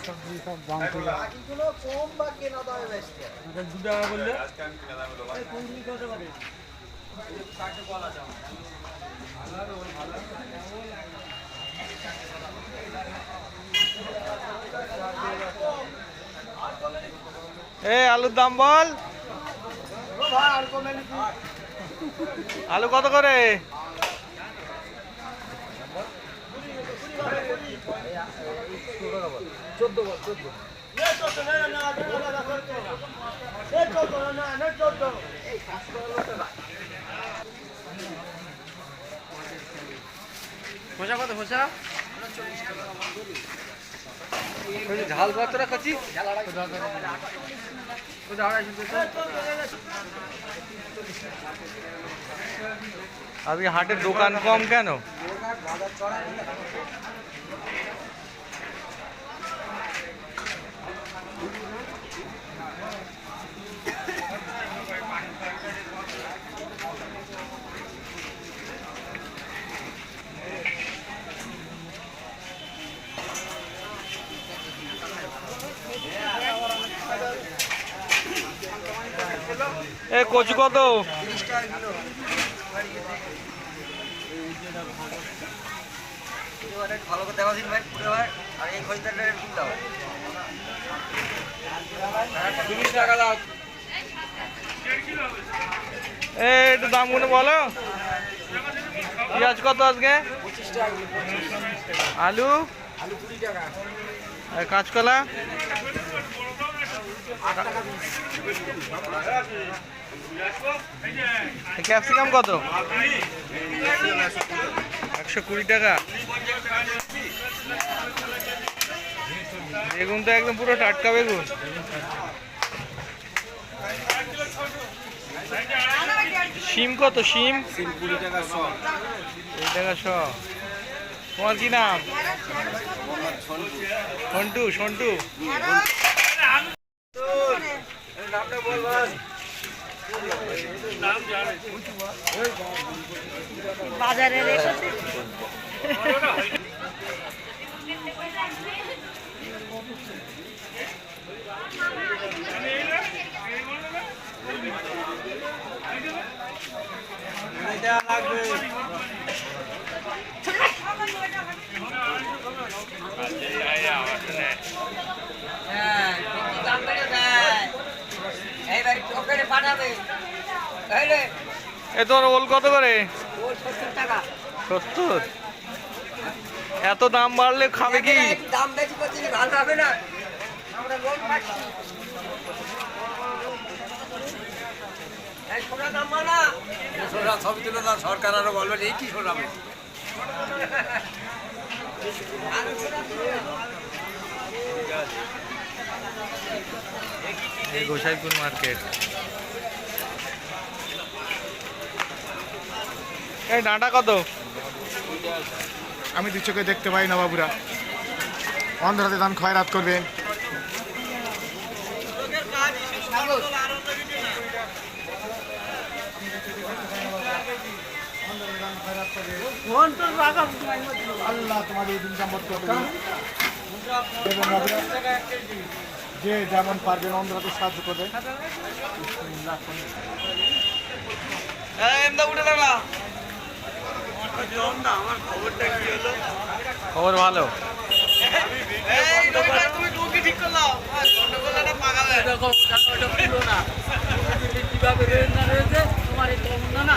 সবজি সব দাম থেকে বাকিগুলো কম বা কেনা দামে বেচতে এটা 2 টাকা করলে কোন দিন করতে পারে কাটে বলা যাবে আলুর দাম বল। আলু কত করে? খোসা কত খোসা ঝাল কতটা খাচ্ছি আজকে হাটের দোকান কম কেন? কচু কত? ভালো করে দেখা দিন ভাই পুরো ভাই আর এই খরিদারটা রেট দাও 30 টাকা দাও একটু দাম গুলো বলো। পেঁয়াজ কত আজকে? 25 টাকা আলু? আলু 20 টাকা আর কাঁচকলা? 8 টাকা ক্যাপসিকাম কত? 120 টাকা। বেগুন তো একদম পুরো টাটকা বেগুন। শিম কত? শিম 20 টাকা 100 20 টাকা 100। তোমার কি নাম? সন্টু। সন্টু নামটা বল ভাই বাজারে রেখেছে এটা লাগবে হ্যাঁ দাম করে দেয় এইবার ওখানে পাঠাবে তাইলে তোমার ওল কত করে? ওর 70 টাকা 70। এত দাম বাড়লে খাবে কি? দাম বেশি করতে ভালো হবে না আমরা লোন পাচ্ছি এই সোনা দাম মানা সোনা সবই তুলে দাও সরকার আরো বলবে এই কি সোনাবে এই গোসাইপুর মার্কেট। এই ডাঁটা কত? আমি দু চোখে দেখতে পাই না বাবুরা, অন্ধ্রাতে ধান খয়রাত করবে। আল্লাহ তোমাদের দিন সম্পদ করবে। যে যেমন পারবেন অন্ধ্রাতে সাহায্য করবে। খবর ভালো। কিভাবে রয়েছে তোমার এই না